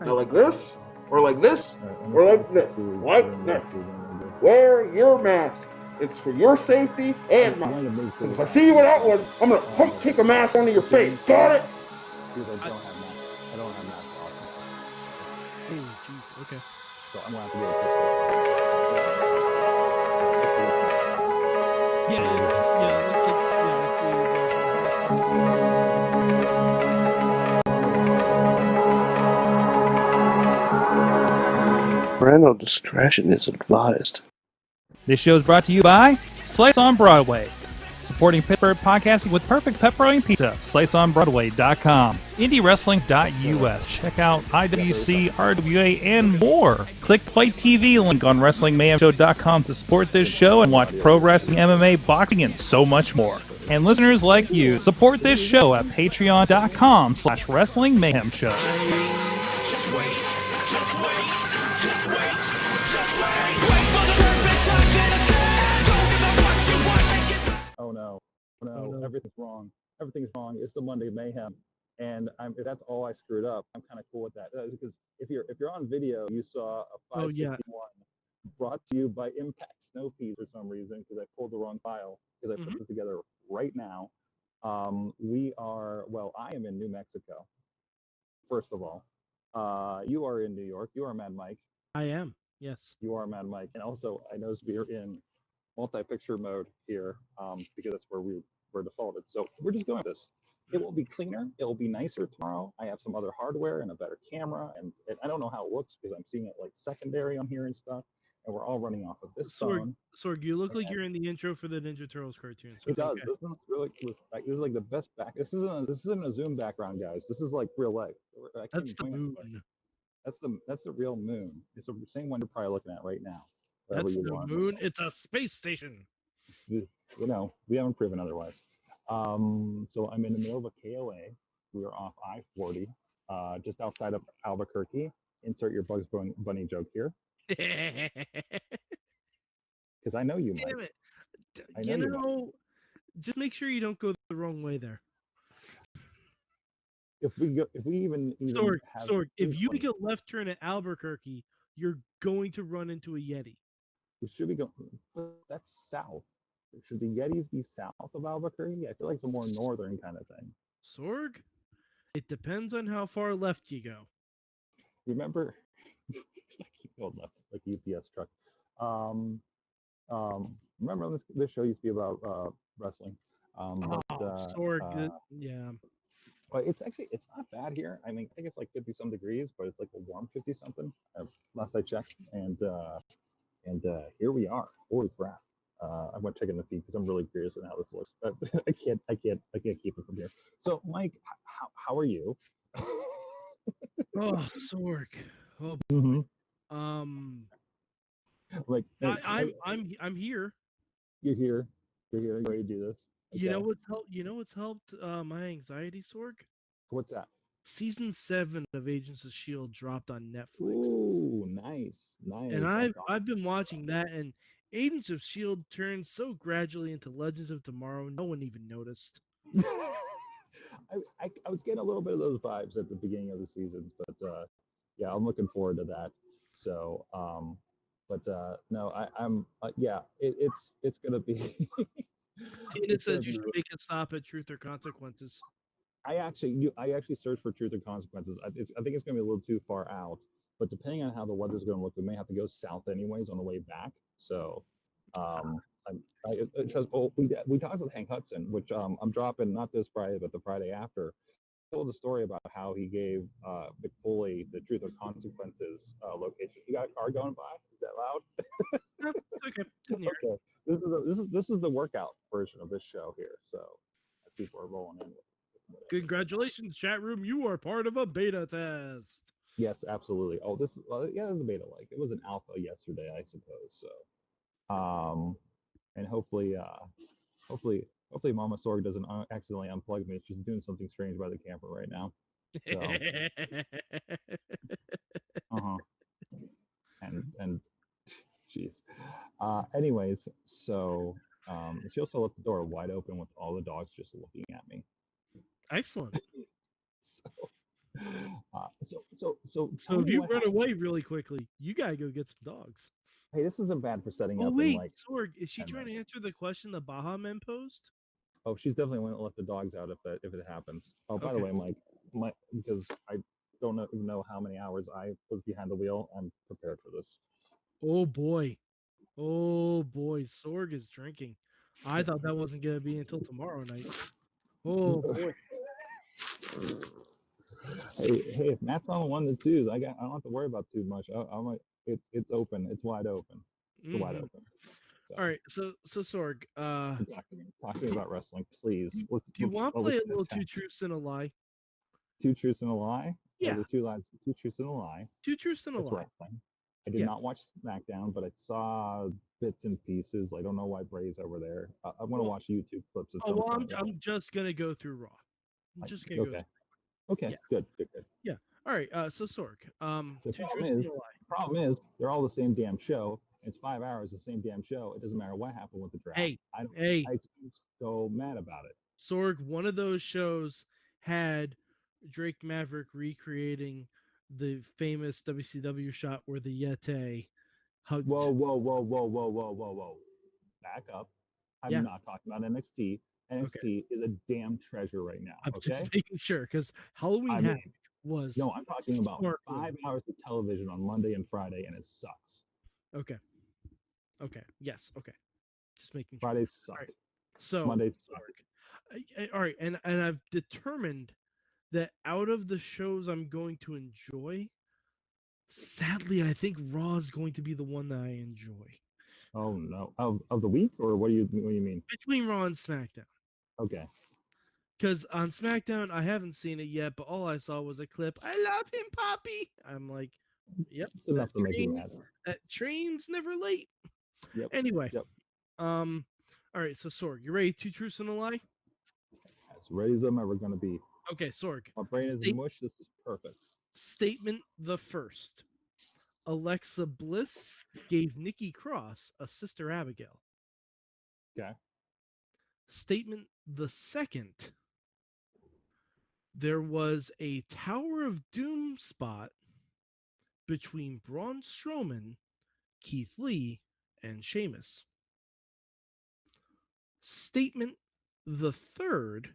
Now like this, or like this, or like this. Like this. Wear your mask. It's for your safety and mine. If I see you without one, I'm gonna pump kick a mask onto your face. Got it? Because I don't have masks. I don't have masks on. Oh, jeez. Okay. So I'm gonna have to get a Yeah. Parental discretion is advised. This show is brought to you by Slice on Broadway. Supporting Pittsburgh podcasting with perfect pepperoni pizza. SliceOnBroadway.com. IndieWrestling.us. Check out IWC, RWA, and more. Click Fight TV link on WrestlingMayhemShow.com to support this show and watch pro wrestling, MMA, boxing, and so much more. And listeners like you, support this show at Patreon.com/WrestlingMayhemShow. Just wait. Oh no, everything's wrong. Everything's wrong. It's the Monday Mayhem, and if that's all I screwed up, I'm kind of cool with that. Because if you're on video, you saw a 561 brought to you by Impact Snow Peas for some reason, because I pulled the wrong file, because I put this together right now. I am in New Mexico. First of all, you are in New York. You are Mad Mike. I am. Yes. You are Mad Mike, and also I noticed we're in multi-picture mode here, because that's where we're defaulted. So we're just going with this. It will be cleaner. It will be nicer tomorrow. I have some other hardware and a better camera, and I don't know how it looks because I'm seeing it like secondary on here and stuff. And we're all running off of this phone. Sorg, you look like you're in the intro for the Ninja Turtles cartoon. So it does. Okay. This is like the best back. This isn't a Zoom background, guys. This is like real life. That's the moon. That's the real moon. It's the same one you're probably looking at right now. That's the moon. It's a space station. You know, we haven't proven otherwise. So I'm in the middle of a KOA. We are off I-40, just outside of Albuquerque. Insert your Bugs Bunny joke here. Because I know you might. Damn it. You know, just make sure you don't go the wrong way there. If we even Sorg, if you make a left turn at Albuquerque, you're going to run into a Yeti. We should be going. That's south. Should the Yetis be south of Albuquerque? I feel like it's a more northern kind of thing. Sorg, it depends on how far left you go. Remember, I keep going left like a UPS truck. Remember this show used to be about wrestling. Sorg, yeah. But it's not bad here. I mean, I think it's like 50-some degrees, but it's like a warm 50-something. Last I checked, and here we are. Holy crap! I went checking the feed because I'm really curious on how this looks. I can't keep it from here. So, Mike, how are you? Oh, Sorg. Oh, like I'm here. You're here. You're ready to do this. Okay. You know what's helped my anxiety, Sorg? What's that? Season 7 of Agents of S.H.I.E.L.D. dropped on Netflix. Ooh, nice. And I've been watching that, and Agents of S.H.I.E.L.D. turned so gradually into Legends of Tomorrow, no one even noticed. I was getting a little bit of those vibes at the beginning of the seasons, but yeah, I'm looking forward to that. So, no, it's gonna be. Tina says you should make a stop at Truth or Consequences. I actually searched for Truth or Consequences. I think it's going to be a little too far out, but depending on how the weather's going to look, we may have to go south anyways on the way back. So, we talked with Hank Hudson, which I'm dropping not this Friday, but the Friday after. He told a story about how he gave Mick Foley the Truth or Consequences location. You got a car going by? Is that loud? Okay. This is the workout version of this show here. So as people are rolling in with it. Congratulations, chat room! You are part of a beta test. Yes, absolutely. Oh, this is a beta. Like it was an alpha yesterday, I suppose. So, and hopefully, Mama Sorg doesn't accidentally unplug me. She's doing something strange by the camera right now. So, and jeez. Anyways, so she also left the door wide open with all the dogs just looking at me. Excellent. So So if you run away really quickly, you gotta go get some dogs. Hey, this isn't bad for setting Oh up in wait, like Sorg, is she 10 trying to minutes. answer the question the Baja Men posed? Oh, she's definitely going to let the dogs out if it happens. Oh, by the Okay. way, Mike, because I don't even know how many hours I was behind the wheel. I'm prepared for this. Oh boy. Oh boy, Sorg is drinking. I thought that wasn't gonna be until tomorrow night. Oh boy. Hey, if Matt's on the 1 to 2s, I don't have to worry about too much. It's open. It's wide open. It's wide open. So, All right, so Sorg, talk to me about wrestling, please. do you want to play a little two truths and a lie? Two truths and a lie? Yeah. Or the two lies, two truths and a lie. Two truths and a That's lie. wrestling. I did not watch SmackDown, but I saw bits and pieces. I don't know why Bray's over there. I'm gonna watch YouTube clips at some point. I'm just gonna go through Raw. I'm just gonna go through. Okay. Yeah. Good. Yeah. All right. So Sorg, The two truths and a lie. problem is they're all the same damn show. It's 5 hours, the same damn show. It doesn't matter what happened with the draft. I'm so mad about it. Sorg, one of those shows had Drake Maverick recreating the famous WCW shot where the Yeti hugged. Whoa. Back up. I'm not talking about NXT. NXT is a damn treasure right now. I'm just making sure because Halloween Havoc was. No, I'm talking about 5 hours of television on Monday and Friday, and it sucks. Okay. Yes. Okay. Just making sure. Fridays suck. Right. So Mondays suck. All right, and I've determined that out of the shows I'm going to enjoy, sadly, I think Raw is going to be the one that I enjoy. Oh no! Of the week, or what do you mean? Between Raw and SmackDown. Okay. Because on SmackDown, I haven't seen it yet, but all I saw was a clip. I love him, Poppy. I'm like, yep. It's enough to make you mad. That train's never late. Yep. Anyway. Yep. All right, so Sorg, you ready? Two truths and a lie? As ready as I'm ever gonna be. Okay, Sorg. My brain is mush. This is perfect. Statement the first. Alexa Bliss gave Nikki Cross a Sister Abigail. Okay. Statement the second. There was a Tower of Doom spot between Braun Strowman, Keith Lee, and Sheamus. Statement the third.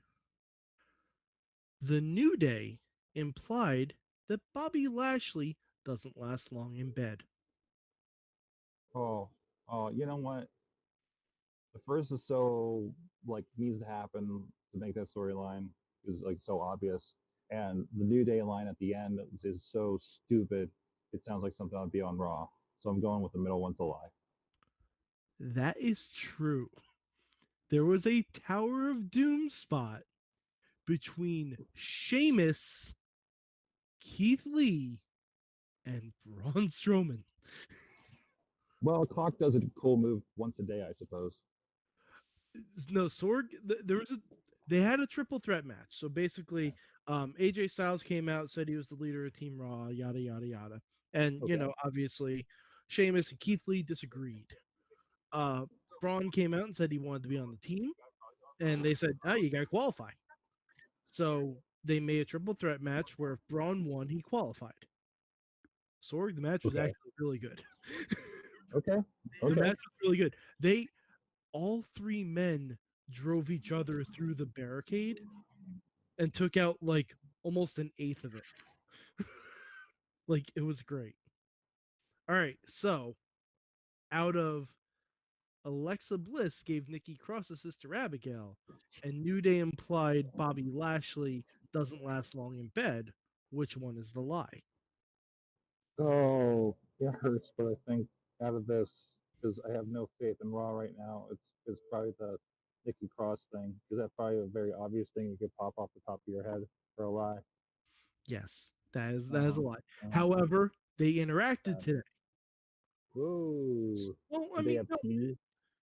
The New Day implied that Bobby Lashley doesn't last long in bed. Oh, you know what? The first is so needs to happen to make that storyline is so obvious, and the New Day line at the end is so stupid. It sounds like something I'd be on Raw, so I'm going with the middle one to lie. That is true. There was a Tower of Doom spot between Sheamus, Keith Lee, and Braun Strowman. Well, Clock does a cool move once a day, I suppose. No, Sorg. They had a triple threat match. So basically, AJ Styles came out, said he was the leader of Team Raw, yada yada yada, and obviously, Sheamus and Keith Lee disagreed. Braun came out and said he wanted to be on the team, and they said, "Oh, you got to qualify." So they made a triple threat match where if Braun won, he qualified. Sorg, the match was actually really good. Okay. The match was really good. All three men drove each other through the barricade and took out almost an eighth of it. It was great. All right, so out of Alexa Bliss gave Nikki Cross a Sister Abigail, and New Day implied Bobby Lashley doesn't last long in bed. Which one is the lie? Oh, it hurts, but I think out of this, because I have no faith in Raw right now, it's probably the Nikki Cross thing, because that's probably a very obvious thing you could pop off the top of your head for a lie. Yes, that is a lie. However, they interacted today. Whoa. Well, I mean, no.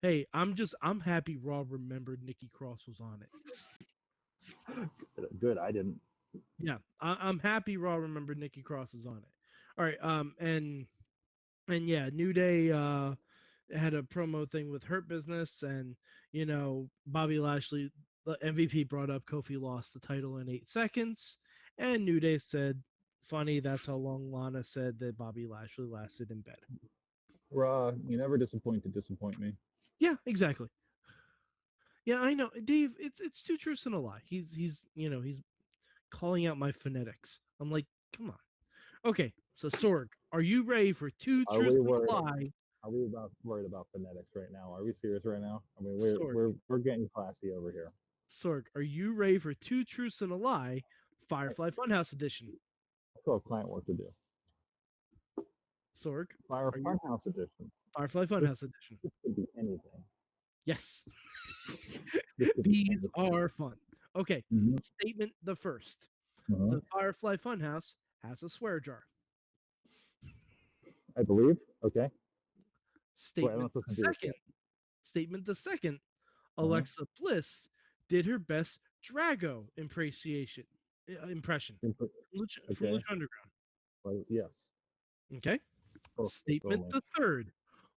Hey, I'm happy Raw remembered Nikki Cross was on it. Good, I didn't. Yeah, I'm happy Raw remembered Nikki Cross is on it. All right, and yeah, New Day had a promo thing with Hurt Business, and Bobby Lashley, the MVP, brought up Kofi lost the title in 8 seconds, and New Day said funny that's how long Lana said that Bobby Lashley lasted in bed. Raw, you never disappoint me. Yeah, exactly. Yeah, I know, Dave. It's two truths and a lie. He's calling out my phonetics. I'm like, come on. Okay, so Sorg, are you ready for two Are truths we and a worried? lie? Are we worried about phonetics right now? Are we serious right now? I mean, Sorg, we're getting classy over here. Sorg, are you ready for two truths and a lie? Firefly Funhouse edition. I still have client work to do. Sorg, Fire are you Funhouse edition. Firefly Funhouse edition? This could be anything. Yes, This could be these anything. are fun. Okay, Mhm. statement the first. Uh-huh. The Firefly Funhouse has a swear jar. I believe. Okay. Statement the second. Statement the second. Alexa Bliss did her best Drago impression. From Lucha Underground. Well, yes. Okay. Oh, Statement only. the third.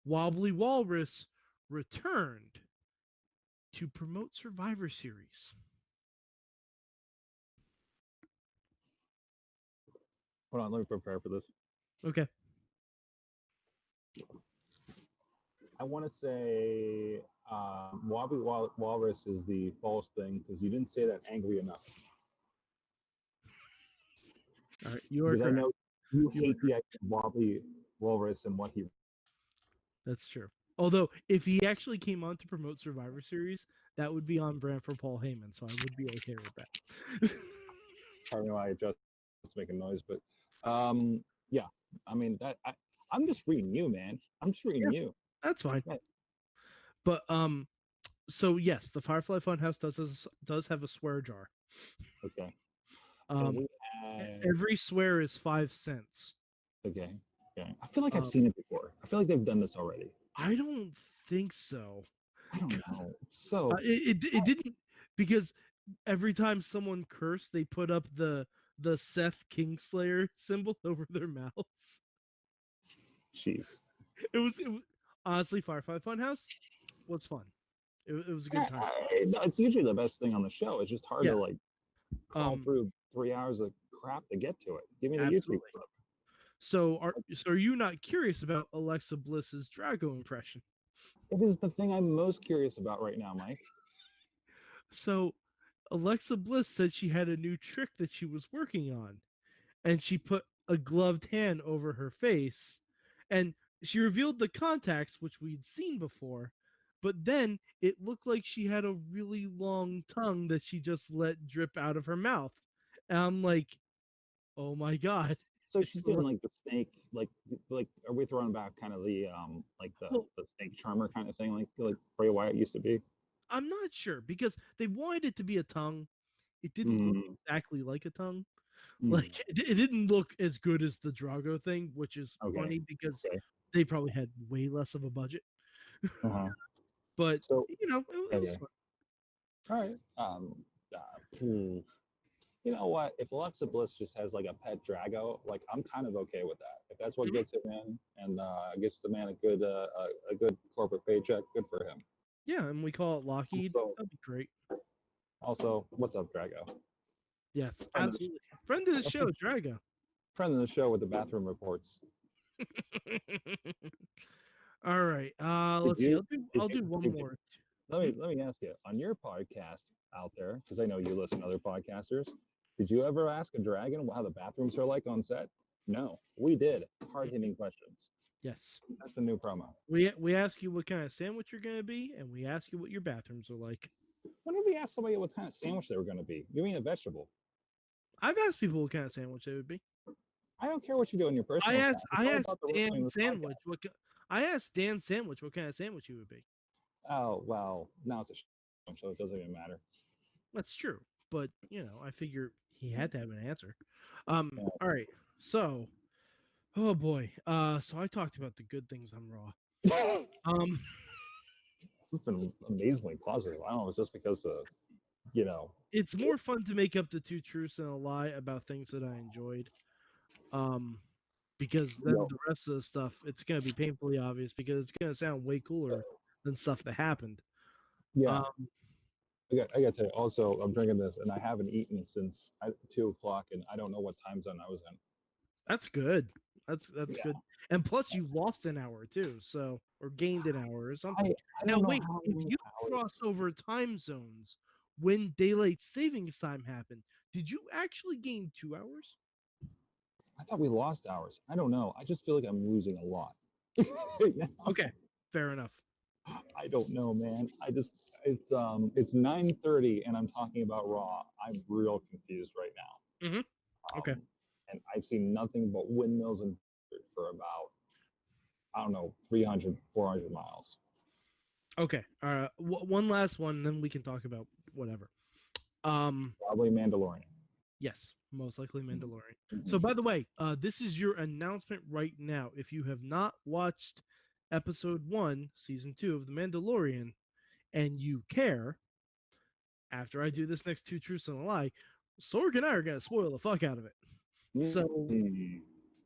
Wobbly Walrus returned to promote Survivor Series. Hold on, let me prepare for this. Okay. I want to say Wobbly Walrus is the false thing because you didn't say that angry enough. All right. You are because correct. I know you hate the idea of Wobbly Walrus and what he. That's true. Although, if he actually came on to promote Survivor Series, that would be on brand for Paul Heyman, so I would be okay with that. I don't know why I just making noise, but yeah. I mean that I'm just reading you, man. I'm just reading you. That's fine. Yeah. But so yes, the Firefly Funhouse does have a swear jar. Okay. Every swear is 5 cents. Okay. Okay. I feel like I've seen it before. I feel like they've done this already. I don't think so. I don't know. It's so it didn't, because every time someone cursed, they put up the Seth Kingslayer symbol over their mouths. Jeez. It was honestly, Firefly Funhouse was fun. It was a good time. It's usually the best thing on the show. It's just hard to like crawl through 3 hours of crap to get to it. Give me the YouTube clip. So are you not curious about Alexa Bliss's Drago impression? It is the thing I'm most curious about right now, Mike. So Alexa Bliss said she had a new trick that she was working on, and she put a gloved hand over her face, and she revealed the contacts, which we'd seen before, but then it looked like she had a really long tongue that she just let drip out of her mouth. And I'm like, oh my God. So she's doing like the snake, like are we throwing back kind of the like the snake charmer kind of thing, like Bray Wyatt used to be? I'm not sure, because they wanted it to be a tongue. It didn't look exactly like a tongue. Like it didn't look as good as the Drago thing, which is funny because they probably had way less of a budget. But so it was fun. All right. You know what? If Alexa Bliss just has like a pet Drago, like I'm kind of okay with that. If that's what gets him in and gets the man a good corporate paycheck, good for him. Yeah, and we call it Lockheed. That'd be great. Also, what's up, Drago? Yes, absolutely. Friend of the show, Drago. Friend of the show with the bathroom reports. All right. Let's see. I'll do one more. Let me ask you, on your podcast out there, because I know you listen to other podcasters, did you ever ask a dragon how the bathrooms are like on set? No, we did. Hard-hitting questions. Yes. That's the new promo. We ask you what kind of sandwich you're going to be, and we ask you what your bathrooms are like. When did we ask somebody what kind of sandwich they were going to be? You mean a vegetable? I've asked people what kind of sandwich they would be. I don't care what you do in your personal life. I asked Dan Sandwich what kind of sandwich he would be. Oh, well, now it's a show, so it doesn't even matter. That's true. But, I figure he had to have an answer. All right. So, oh boy. So I talked about the good things on Raw. This has been amazingly positive. I don't know, it's just because it's more fun to make up the two truths and a lie about things that I enjoyed. Because then the rest of the stuff, it's going to be painfully obvious because it's going to sound way cooler than stuff that happened. Yeah. I got to tell you, also, I'm drinking this, and I haven't eaten since 2 o'clock, and I don't know what time zone I was in. That's good. That's good. And plus, you lost an hour too, so or gained an hour or something. I Now don't know wait, how if many you hours. cross over time zones when daylight savings time happened, did you actually gain 2 hours? I thought we lost hours. I don't know. I just feel like I'm losing a lot. Okay, fair enough. I don't know, man. It's 9:30 and I'm talking about Raw. I'm real confused right now. Okay. And I've seen nothing but windmills and for about, I don't know, 300, 400 miles. Okay. One last one, then we can talk about whatever. Probably Mandalorian. Yes, most likely Mandalorian. Mhm. So, by the way, this is your announcement right now. If you have not watched episode 1, season 2 of The Mandalorian, and you care, after I do this next 2 truths and a lie, Sorg and I are gonna spoil the fuck out of it.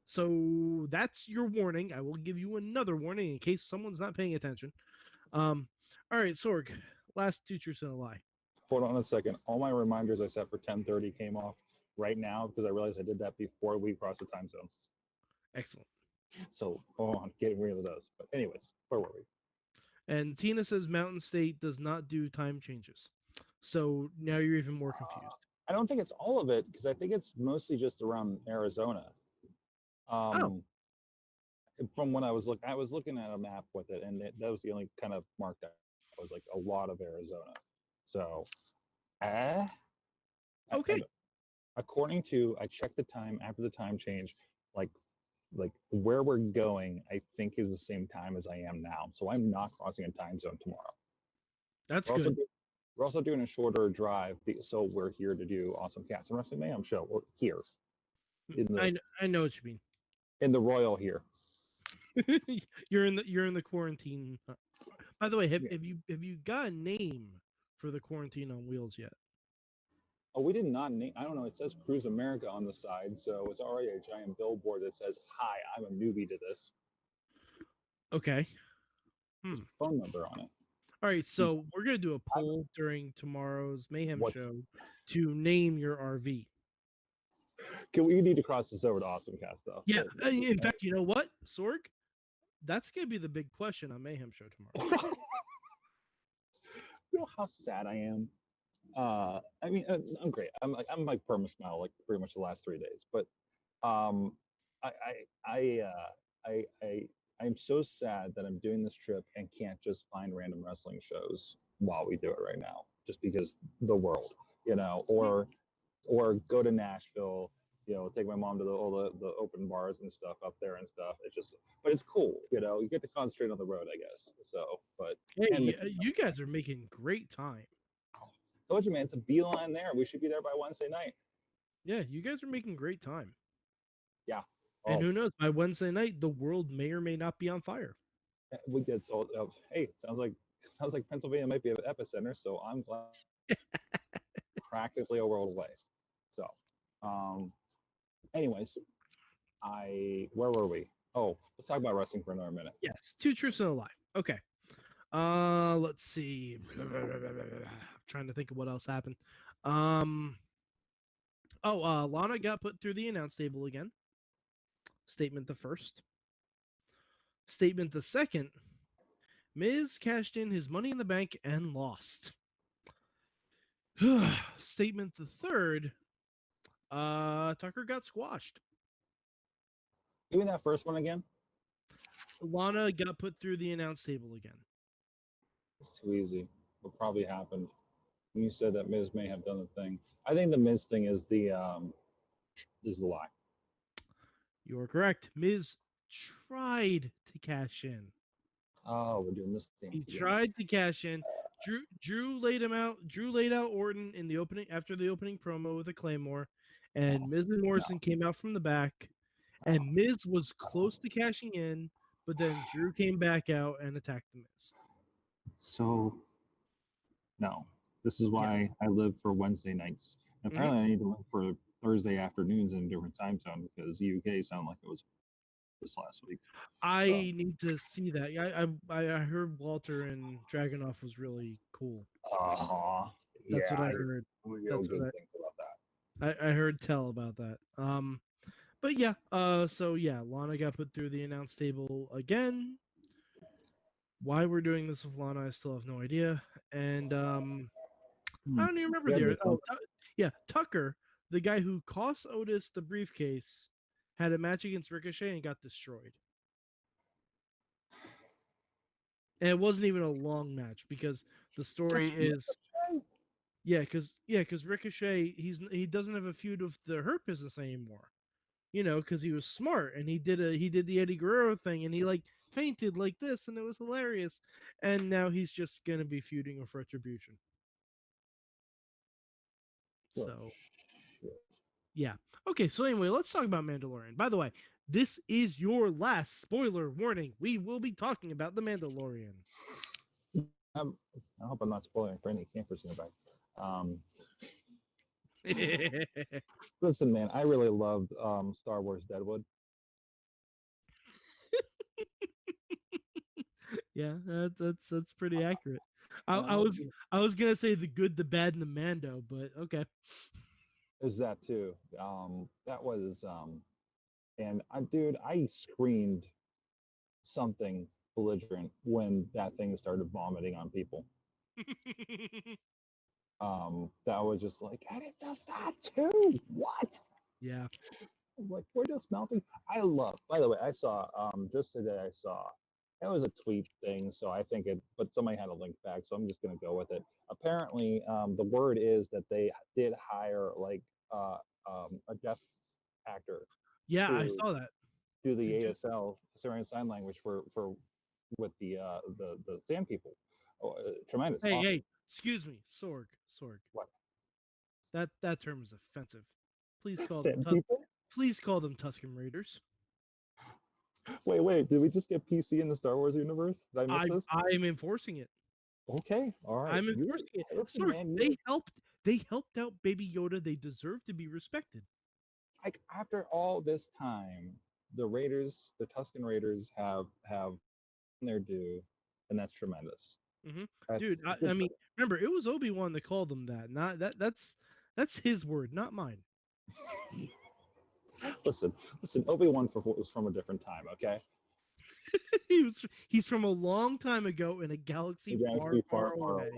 So that's your warning. I will give you another warning in case someone's not paying attention. All right, Sorg, last 2 truths and a lie. Hold on a second. All my reminders I set for 10:30 came off right now because I realized I did that before we crossed the time zone. Excellent. So, I'm getting rid of those. But anyways, where were we? And Tina says Mountain State does not do time changes. So now you're even more confused. I don't think it's all of it because I think it's mostly just around Arizona. From when I was looking at a map with it, and that was the only kind of mark that was like a lot of Arizona. So, Okay. According to, I checked the time after the time change, like where we're going, I think is the same time as I am now. So I'm not crossing a time zone tomorrow. That's We're good. We're also doing a shorter drive, so we're here to do Awesome Cast and Wrestling Mayhem show. We're here. I know what you mean. In the Royal here. you're in the quarantine. By the way, have you got a name for the quarantine on wheels yet? Oh, we did not name. I don't know. It says Cruise America on the side, so it's already a giant billboard that says, "Hi, I'm a newbie to this." Okay. There's a phone number on it. All right, so we're gonna do a poll during tomorrow's Mayhem show to name your RV. We need to cross this over to Awesome Cast, though. Yeah. In fact, you know what, Sorg? That's gonna be the big question on Mayhem show tomorrow. You know how sad I am. I mean, I'm great. I'm like perma smile like pretty much the last 3 days, but I'm so sad that I'm doing this trip and can't just find random wrestling shows while we do it right now, just because the world, or go to Nashville, take my mom to all the open bars and stuff up there and stuff. But it's cool, you get to concentrate on the road, I guess. So, but hey, you guys are making great time. Told you, man, it's a beeline there. We should be there by Wednesday night. Yeah, you guys are making great time. Yeah. And who knows, by Wednesday night, the world may or may not be on fire. We did so. Hey, sounds like Pennsylvania might be an epicenter. So I'm glad. Practically a world away. So, anyways, where were we? Oh, let's talk about wrestling for another minute. Yes, 2 truths and a lie. Okay. Let's see. Trying to think of what else happened. Lana got put through the announce table again. Statement the first. Statement the second. Miz cashed in his Money in the Bank and lost. Statement the third. Tucker got squashed. Give me that first one again. Lana got put through the announce table again. It's too easy. What probably happened? You said that Miz may have done the thing. I think the Miz thing is the lie. You are correct. Miz tried to cash in. Oh, we're doing this thing. He tried to cash in. Drew laid him out. Drew laid out Orton in the opening after the opening promo with a Claymore, and Miz and Morrison came out from the back, and Miz was close to cashing in, but then Drew came back out and attacked the Miz. So, no. This is why I live for Wednesday nights. Apparently, I need to live for Thursday afternoons in a different time zone because UK sounded like it was this last week. I need to see that. I heard Walter and Dragunov was really cool. That's what I heard. Real good things about that. I heard tell about that. But yeah, so yeah, Lana got put through the announce table again. Why we're doing this with Lana, I still have no idea. And I don't even remember there. Oh, yeah, Tucker, the guy who cost Otis the briefcase, had a match against Ricochet and got destroyed. And it wasn't even a long match because the story is because Ricochet he doesn't have a feud with the Hurt Business anymore. Because he was smart and he did the Eddie Guerrero thing and he like fainted like this and it was hilarious. And now he's just gonna be feuding with Retribution. So yeah. Okay, so anyway, let's talk about Mandalorian. By the way, this is your last spoiler warning. We will be talking about the Mandalorian. I hope I'm not spoiling for any campers in the back. Listen, man, I really loved Star Wars Deadwood. Yeah, that's pretty accurate. I was gonna say the good, the bad, and the Mando, but okay. There's that too. That was and I screamed something belligerent when that thing started vomiting on people. That was just like, and it does that too. What? Yeah. Like, we're just melting. By the way, I saw just today it was a tweet thing, so I think but somebody had a link back, so I'm just gonna go with it. Apparently, the word is that they did hire like a deaf actor. Yeah, I saw that. Do the ASL, Syrian Sign Language for with the Sand People. Oh, tremendous. Hey, awesome. hey, excuse me, Sorg. What? That term is offensive. Please call Sand them People? Please call them Tusken Raiders. Wait, did we just get PC in the Star Wars universe? Did I miss this? I'm enforcing it. Okay, all right. I'm enforcing it. Listen, Sorg, man, they helped out Baby Yoda. They deserve to be respected. Like, after all this time, the Tusken Raiders have their due, and that's tremendous. Mm-hmm. Dude, I mean, remember, it was Obi-Wan that called them that. Not that's his word, not mine. Listen, Obi-Wan was from a different time, okay? He's from a long time ago in a galaxy far away.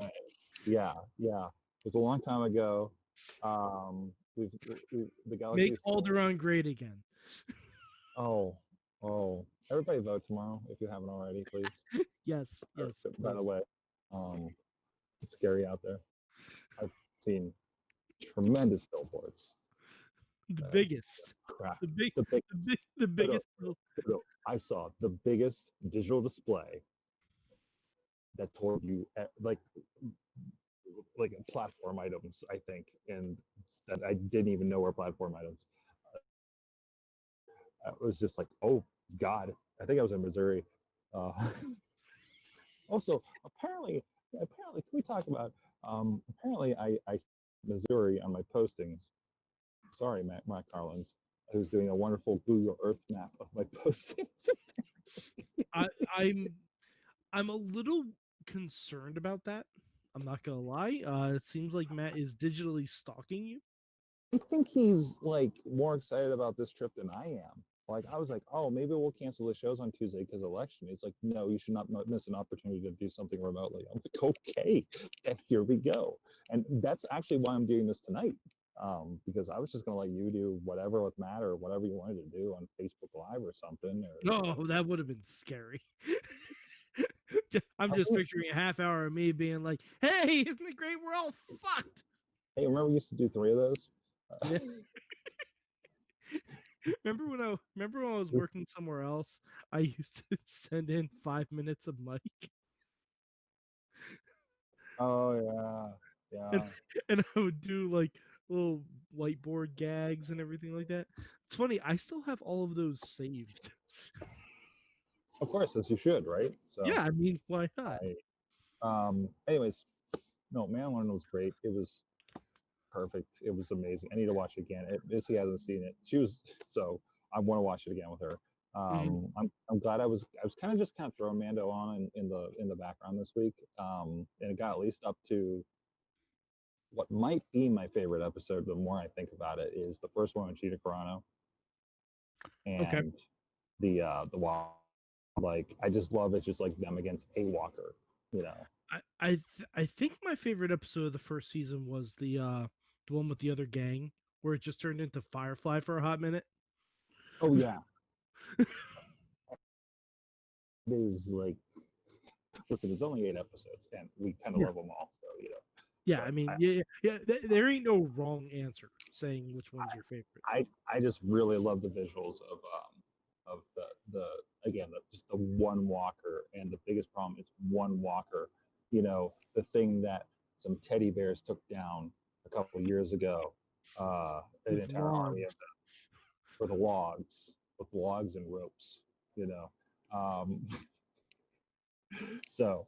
Yeah. It was a long time ago. The galaxy. Make Alderaan great again. Oh, everybody vote tomorrow if you haven't already, please. Yes. By the way, it's scary out there. I've seen tremendous billboards. The biggest. Crap. The biggest. I saw the biggest digital display that told you like platform items, I think, and that I didn't even know were platform items. It was just like, oh God, I think I was in Missouri. Also, apparently, can we talk about? Apparently, I Missouri on my postings. Sorry, Matt Carlins, who's doing a wonderful Google Earth map of my postings. I'm a little concerned about that. I'm not gonna lie. It seems like Matt is digitally stalking you. I think he's like more excited about this trip than I am. Like, I was like, oh, maybe we'll cancel the shows on Tuesday because election. It's like, no, you should not miss an opportunity to do something remotely. I'm like, okay, and here we go. And that's actually why I'm doing this tonight, because I was just gonna let you do whatever with Matt or whatever you wanted to do on Facebook Live or something. Oh, that would have been scary. I'm just picturing a half hour of me being like, "Hey, isn't it great? We're all fucked." Hey, remember we used to do 3 of those? Yeah. Remember when I was working somewhere else? I used to send in 5 minutes of mic. Oh yeah. And I would do like little whiteboard gags and everything like that. It's funny, I still have all of those saved. Of course, as you should, right? So yeah, I mean, why not? Anyways, no, Mandalorian was great. It was perfect. It was amazing. I need to watch it again. If he hasn't seen it, so I want to watch it again with her. I'm glad I was kind of throwing Mando on in the background this week, and it got at least up to what might be my favorite episode. The more I think about it, is the first one with Gina Carano. and the Walk. Like, I just love it's just like them against a Walker, you know. I think my favorite episode of the first season was the one with the other gang where it just turned into Firefly for a hot minute. Oh yeah. It is like, listen, it's only 8 episodes, and we kind of love them all, so you know. Yeah, But I mean, yeah. There ain't no wrong answer saying which one's your favorite. I just really love the visuals of the again just the one Walker, and the biggest problem is one Walker. You know, the thing that some teddy bears took down a couple of years ago, an With entire army of logs. them for the logs, with logs and ropes. You know, so.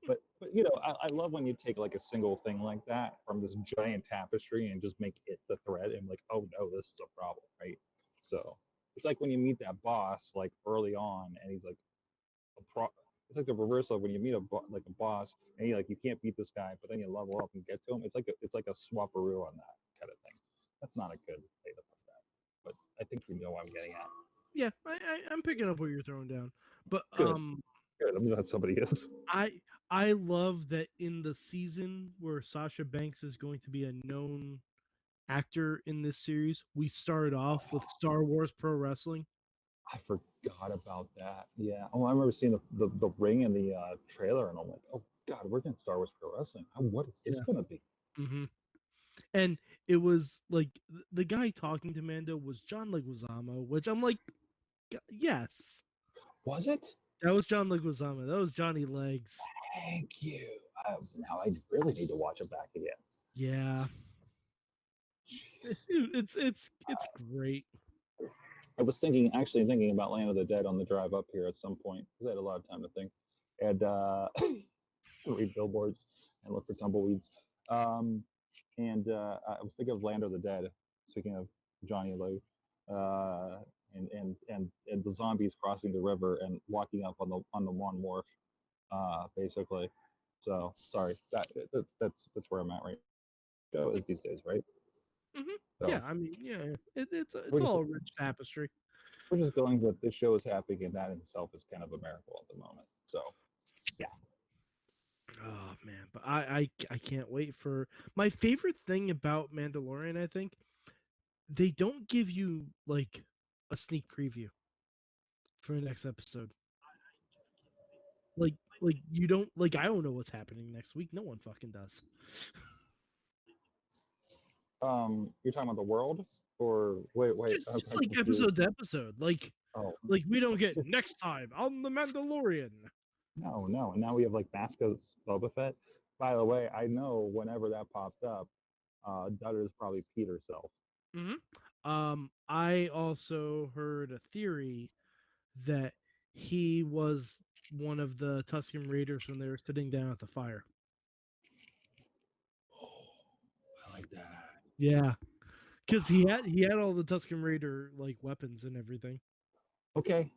But you know, I love when you take like a single thing like that from this giant tapestry and just make it the thread, and like, oh no, this is a problem, right? So it's like when you meet that boss like early on, and he's like it's like the reversal of when you meet like a boss, and you can't beat this guy, but then you level up and get to him. It's like a swapperoo on that kind of thing. That's not a good way to put that, but I think you know what I'm getting at. Yeah, I'm picking up what you're throwing down, but Good. Good. I'm glad somebody is. I love that in the season where Sasha Banks is going to be a known actor in this series, we started off with Star Wars Pro Wrestling. I forgot about that. Yeah. Oh, I remember seeing the ring in the trailer, and I'm like, oh God, we're getting Star Wars Pro Wrestling. What is this gonna be? Mm-hmm. And it was like the guy talking to Mando was John Leguizamo, which I'm like, yes. Was it? That was John Leguizamo. That was Johnny Legs. Thank you. Now I really need to watch it back again. Yeah. It's great. I was actually thinking about Land of the Dead on the drive up here at some point, because I had a lot of time to think and read billboards and look for tumbleweeds. And I was thinking of Land of the Dead. Speaking of Johnny Lee, and the zombies crossing the river and walking up on the one wharf, basically. So sorry, that's where I'm at right now. Is these days, right? Mm-hmm. So, yeah, I mean, yeah, it's all a rich tapestry. We're just going with this show is happening, and that in itself is kind of a miracle at the moment. So, yeah. Oh man, but I can't wait for my favorite thing about Mandalorian. I think they don't give you like a sneak preview for the next episode. Like you don't like I don't know what's happening next week. No one fucking does. You're talking about the world, or wait, just like episode to episode. Like we don't get next time on the Mandalorian. No. Now we have like Maska's Boba Fett. By the way, I know whenever that popped up, Dutter's probably peed herself. Mm-hmm. I also heard a theory that he was one of the Tusken Raiders when they were sitting down at the fire. Oh, I like that. Yeah, because he had all the Tusken Raider like weapons and everything. Okay,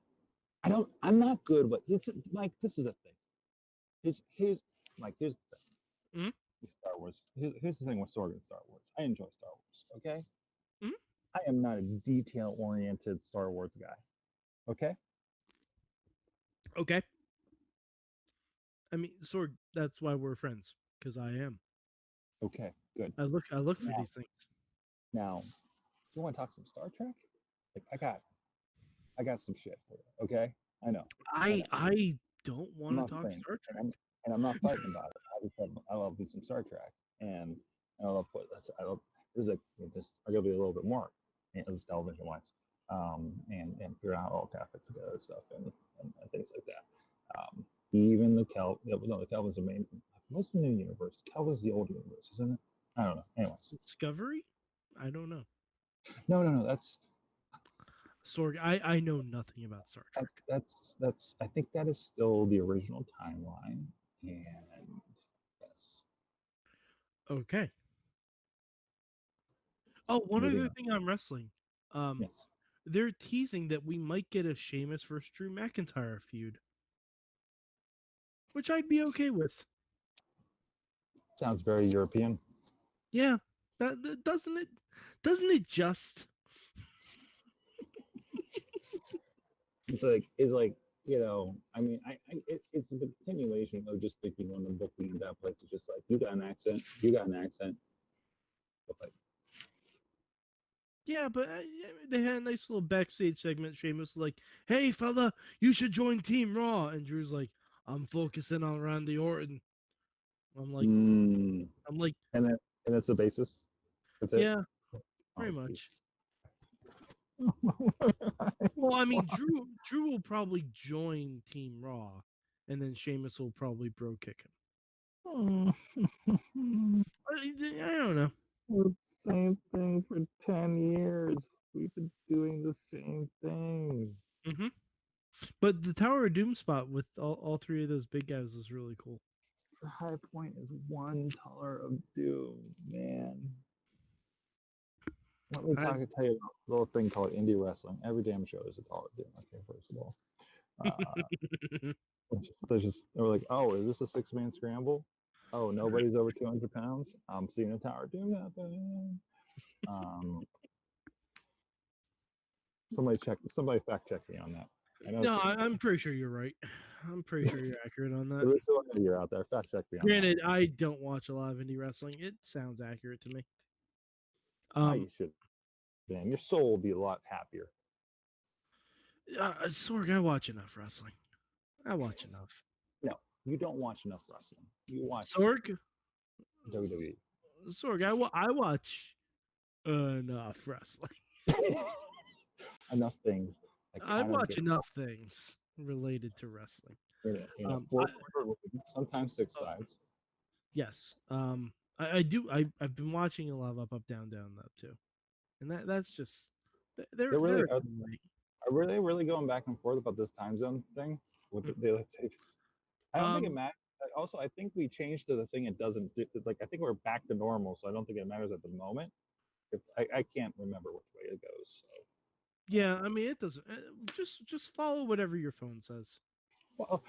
I'm not good, but this is Mike. This is a thing. Here's Mike. Here's the thing. Mm-hmm. Star Wars. Here's the thing with Sorg and Star Wars. I enjoy Star Wars. Okay. Mm-hmm. I am not a detail-oriented Star Wars guy. Okay. Okay. I mean, Sorg. That's why we're friends, because I am. Okay. Good. I look for these things. Now, do you want to talk some Star Trek? Like I got some shit for you. Okay. I know. I don't want to talk Star Trek, and I'm not fighting about it. I love me some Star Trek, and I love there's arguably a little bit more as television wise, and figuring out all Catholics together stuff and things like that. Even the Kelvin's the main. What's the new universe? Kelvin's the old universe, isn't it? I don't know. Anyways, Discovery. I don't know. No. That's Sorg. I know nothing about Star Trek. That's. I think that is still the original timeline, and yes. Okay. Oh, one other thing on wrestling. Yes. They're teasing that we might get a Sheamus versus Drew McIntyre feud, which I'd be okay with. Sounds very European. Yeah, that doesn't it? Doesn't it just? it's like I mean, it's a continuation of just thinking when the booking in that place is just like, you got an accent, but like, Yeah, but they had a nice little backstage segment. Sheamus was like, "Hey, fella, you should join Team Raw," and Drew's like, "I'm focusing on Randy Orton." I'm like, and that's the basis. That's it. yeah, pretty much. Well, I mean, Drew will probably join Team Raw, and then Sheamus will probably bro kick him. I don't know. Same thing for 10 years. We've been doing the same thing. Mm-hmm. But the Tower of Doom spot with all three of those big guys was really cool. The high point is one Tower of Doom, man. Let me tell you about a little thing called indie wrestling. Every damn show is a Tower of Doom. Okay, first of all. They were like, oh, is this a 6-man scramble? Oh, nobody's over 200 pounds. I'm seeing a Tower of Doom happen. Somebody fact check me on that. No, I'm pretty sure you're right. I'm pretty sure you're accurate on that. There's still an idiot out there. Fact check me on Granted, I don't watch a lot of indie wrestling. It sounds accurate to me. You should. Man, your soul will be a lot happier. Sorg, I watch enough wrestling. I watch enough. No, you don't watch enough wrestling. You watch Sorg? WWE. Sorg, I watch enough wrestling. Enough things. I watch enough things related to wrestling. Sometimes 6 sides. Yes. I do. I've been watching a lot of up, down, down, though too, and that's just they're really are they really going back and forth about this time zone thing with the daylight savings? I don't think it matters. Also, I think we changed to the thing. It doesn't like. I think we're back to normal, so I don't think it matters at the moment. I can't remember which way it goes. So. Yeah, I mean it doesn't. Just follow whatever your phone says. Well,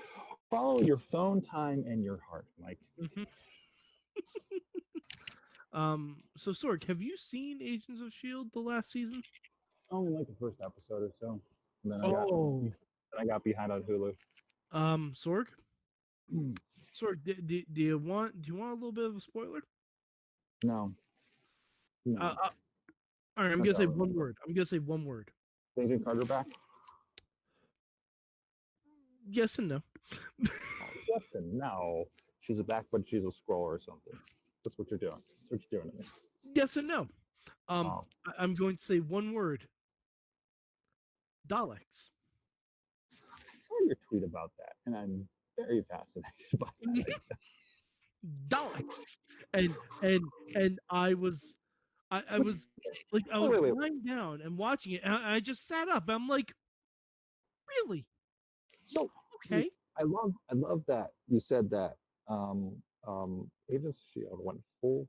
follow your phone time and your heart, Mike. Mm-hmm. So Sorg, have you seen Agents of S.H.I.E.L.D. the last season? Only like the first episode or so. And then I got behind on Hulu. Sorg? Sorg, do you want a little bit of a spoiler? No. All right, I'm gonna say one word. Agent Carter back? Yes and no. Yes and no. She's a back, but she's a scroll or something. That's what you're doing. That's what you're doing to me. Yes and no. I'm going to say one word. Daleks. I saw your tweet about that, and I'm very fascinated by that. Daleks. And I was like, I was lying down and watching it, and I just sat up. I'm like, really? So okay. I love that you said that. Agents of S.H.I.E.L.D. went full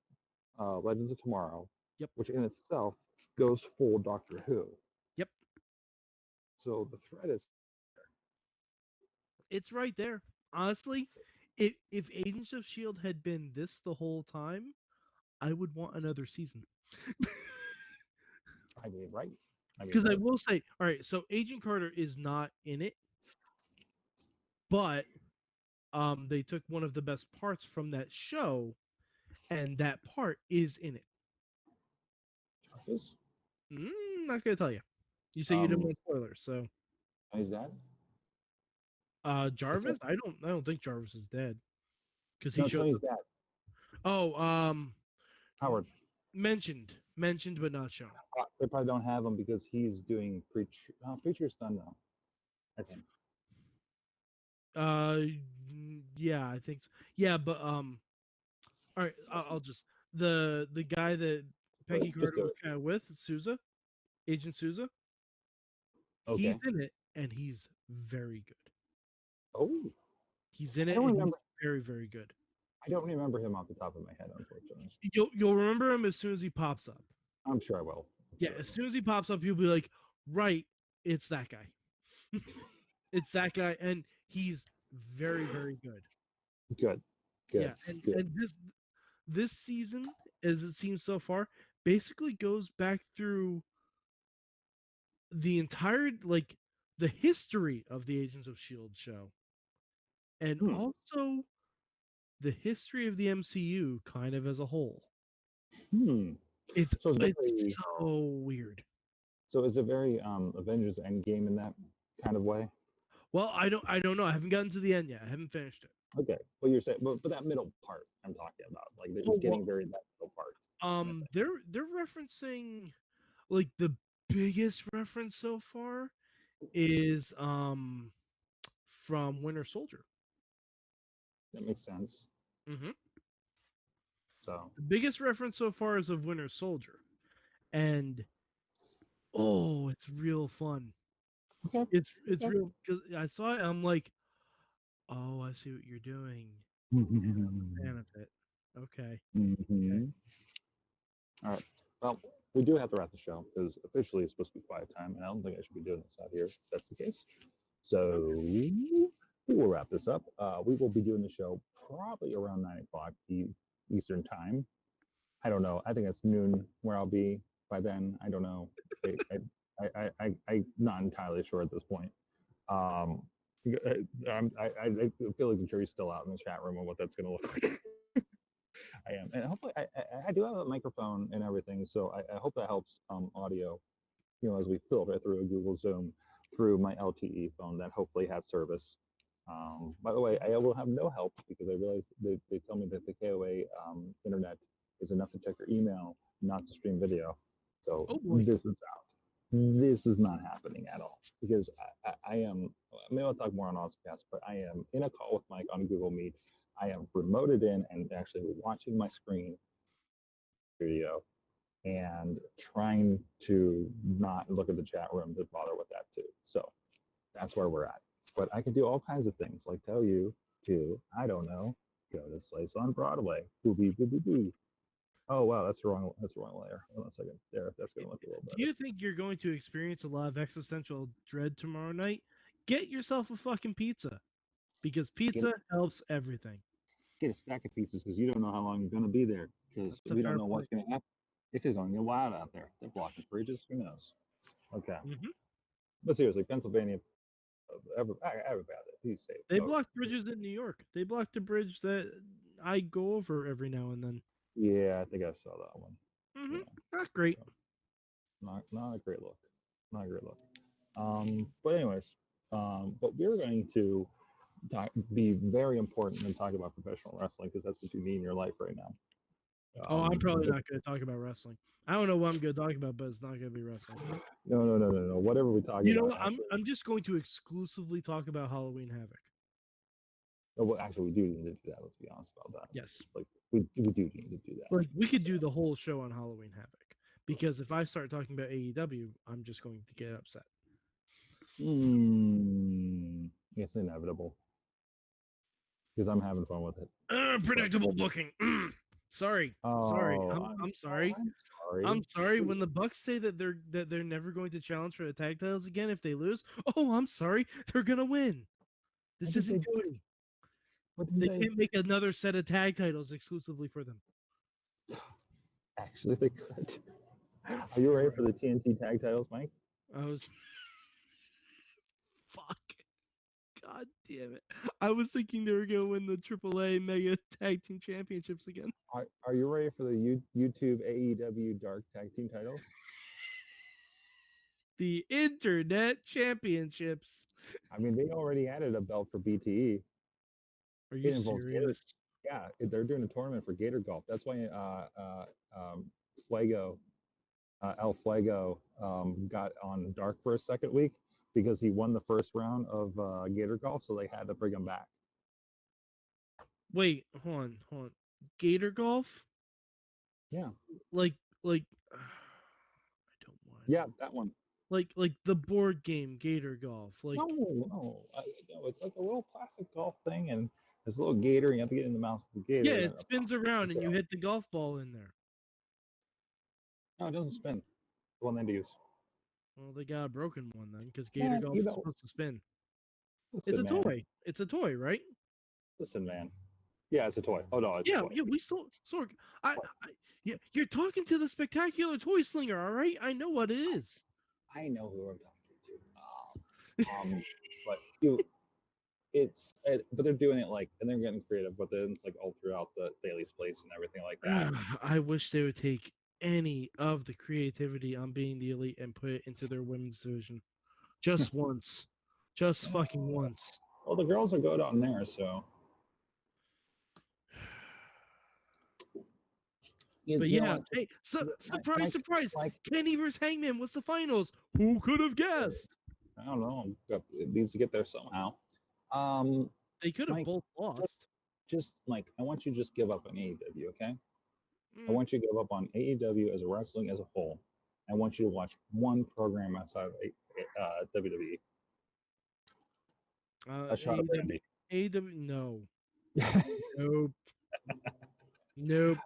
Legends of Tomorrow. Yep. Which in itself goes full Doctor Who. Yep. So the thread is. It's right there. Honestly, if Agents of S.H.I.E.L.D. had been this the whole time, I would want another season. I mean, right? Because I will say, all right, so Agent Carter is not in it, but they took one of the best parts from that show, and that part is in it. Jarvis? Not gonna tell you. You say you didn't want spoilers, so. Is that? Jarvis? I don't think Jarvis is dead. Because he showed. He's dead. Oh, Howard. Mentioned, but not shown. They probably don't have him because he's doing Preacher. Preacher's done now, I think. Yeah, I think so. Yeah, but all right, I'll just the guy that Peggy Carter was kind of with, Sousa, Agent Sousa. Okay. He's in it, and he's very good. Oh, he's in it, and he's very, very good. I don't remember him off the top of my head, unfortunately. You'll remember him as soon as he pops up. I'm sure I will. As soon as he pops up, you'll be like, right, it's that guy. It's that guy, and he's very, very good. Good. Yeah, and this season, as it seems so far, basically goes back through the entire the history of the Agents of S.H.I.E.L.D. show, and also the history of the MCU kind of as a whole. It's so weird. So is it very Avengers Endgame in that kind of way? Well, I don't know. I haven't gotten to the end yet. I haven't finished it. Okay. Well, you're saying, but that middle part I'm talking about, like it's getting very that middle part. They're referencing, like, the biggest reference so far is from Winter Soldier. That makes sense. Mm-hmm. So the biggest reference so far is of Winter Soldier, and it's real fun. Okay. It's real, because I saw it. I'm like, oh, I see what you're doing. I'm a fan of it. Okay. Okay. All right. Well, we do have to wrap the show because officially it's supposed to be quiet time, and I don't think I should be doing this out here if that's the case. So we will wrap this up. We will be doing the show probably around 9 o'clock Eastern time. I don't know. I think it's noon where I'll be by then. I don't know. I'm not entirely sure at this point. I feel like the jury's still out in the chat room on what that's going to look like. I am, and hopefully I do have a microphone and everything, so I hope that helps audio. As we filter through a Google Zoom through my LTE phone that hopefully has service. By the way, I will have no help because I realized they tell me that the KOA internet is enough to check your email, not to stream video. So this is out. This is not happening at all because I am, maybe I'll talk more on Oscast, but I am in a call with Mike on Google Meet. I am remoted in and actually watching my screen video and trying to not look at the chat room to bother with that too. So that's where we're at. But I could do all kinds of things, like tell you to, I don't know, go to Slice on Broadway. Boo-bee, boo-boo-boo. Oh wow, that's the wrong layer. Hold on a second. There, that's gonna look a little better. Do you think you're going to experience a lot of existential dread tomorrow night? Get yourself a fucking pizza, because pizza helps everything. Get a stack of pizzas because you don't know how long you're gonna be there because we don't know what's gonna happen. It could go and get wild out there. They're blocking bridges. Who knows? Okay. But seriously, Pennsylvania, everybody, please safe. They blocked bridges in New York. They blocked a bridge that I go over every now and then. Yeah, I think I saw that one. Yeah. Not great. Not a great look. Not a great look. But anyways, but we're going to be very important and talk about professional wrestling because that's what you need in your life right now. I'm probably not going to talk about wrestling. I don't know what I'm going to talk about, but it's not going to be wrestling. No. Whatever we talk about. You know what? I'm just going to exclusively talk about Halloween Havoc. Oh, well, actually, we do need to do that. Let's be honest about that. Yes. Like we do need to do that. Like we could do the whole show on Halloween Havoc because if I start talking about AEW, I'm just going to get upset. It's inevitable because I'm having fun with it. Predictable booking. Sorry. Sorry. I'm sorry. I'm sorry. When the Bucks say that they're never going to challenge for the tag titles again if they lose, I'm sorry. They're gonna win. This isn't good. They can't make another set of tag titles exclusively for them. Actually, they could. Are you ready for the TNT tag titles, Mike? I was. Fuck. God damn it. I was thinking they were going to win the AAA Mega Tag Team Championships again. Are you ready for the YouTube AEW Dark Tag Team titles? The Internet Championships. I mean, they already added a belt for BTE. Are you serious? Yeah, they're doing a tournament for Gator Golf. That's why El Fuego got on Dark for a second week because he won the first round of Gator Golf, so they had to bring him back. Wait, hold on. Gator Golf? Yeah. Like I don't want. Yeah, that one. Like the board game Gator Golf. Like no, it's like a little plastic golf thing, and there's a little gator, and you have to get in the mouth of the gator. Yeah, it spins around, and you hit the golf ball in there. No, it doesn't spin. The one they use. Well, they got a broken one then, because Gator Golf is supposed to spin. Listen, it's a toy. It's a toy, right? Listen, man. Yeah, it's a toy. Oh no, it's a toy. Yeah, we still Sorg. Yeah, you're talking to the spectacular toy slinger, all right? I know what it is. I know who I'm talking to. But but they're doing it like, and they're getting creative, but then it's like all throughout the Daly's place and everything like that. I wish they would take any of the creativity on being the elite and put it into their women's division, just once, just fucking once. Well, the girls are good on there, so. But yeah, hey, surprise, Kenny versus Hangman. What's the finals? Who could have guessed? I don't know. It needs to get there somehow. They could have both lost. Just Mike, I want you to just give up on AEW, okay? I want you to give up on AEW as a wrestling as a whole. I want you to watch one program outside of WWE. A shot of brandy. AEW, no. Nope. Nope.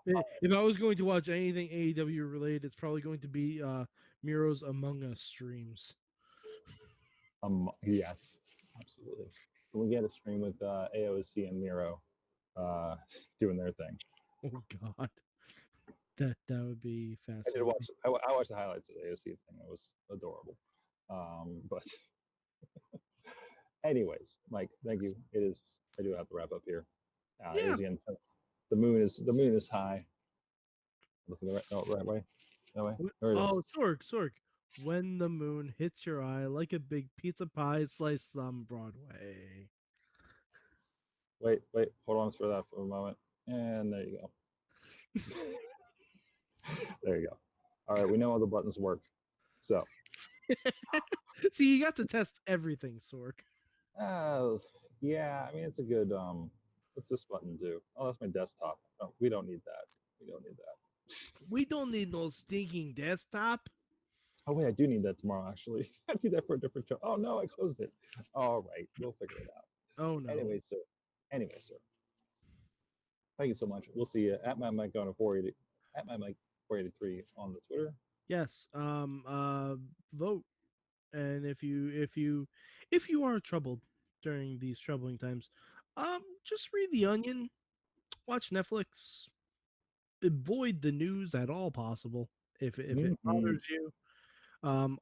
If I was going to watch anything AEW related, it's probably going to be Miro's Among Us streams. Yes, absolutely. Can we get a stream with AOC and Miro doing their thing? Oh God, that would be fascinating. I watched the highlights of the AOC thing. It was adorable. But anyways, Mike, thank you. I do have to wrap up here. Yeah. Again, the moon is high. Looking the right way. That way. Oh, Sorg. When the moon hits your eye like a big pizza pie slice on Broadway. Wait, hold on for that for a moment. And there you go. There you go. All right, we know how the buttons work. So. See, you got to test everything, Sorg. Yeah, I mean, it's a good, what's this button do? Oh, that's my desktop. Oh, we don't need that. We don't need no stinking desktop. Oh, wait, I do need that tomorrow, actually. I need that for a different show. Oh, no, I closed it. All right, we'll figure it out. Oh, no. Anyway, sir. Thank you so much. We'll see you at my mic on 480, at my mic 483 on the Twitter. Yes. Vote. And if you are troubled during these troubling times, just read The Onion, watch Netflix, avoid the news at all possible if it bothers you.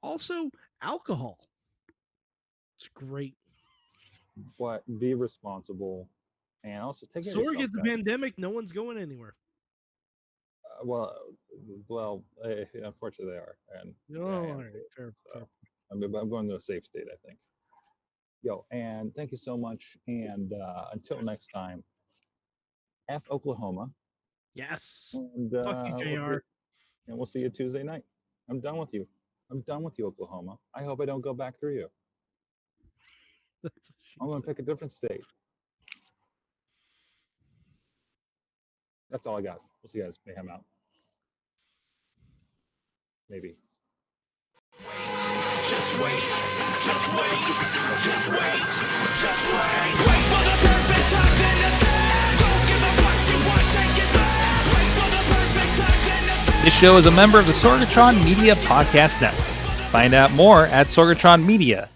Also, alcohol. It's great. But be responsible, and also take it. Sorg, it's a pandemic. No one's going anywhere. Well, unfortunately, they are. And all right, fair. I'm going to a safe state, I think. And thank you so much. And until next time, F Oklahoma. Yes. And, fuck you, JR. And we'll see you Tuesday night. I'm done with you. Oklahoma. I hope I don't go back through you. That's what I'm going to pick a different state. That's all I got. We'll see you guys. Mayhem out. Maybe. Just wait. Wait for the perfect time, then attack. Don't give up what you want, take it back. Wait for the perfect time, then attack. This show is a member of the Sorgatron Media Podcast Network. Find out more at sorgatronmedia.com.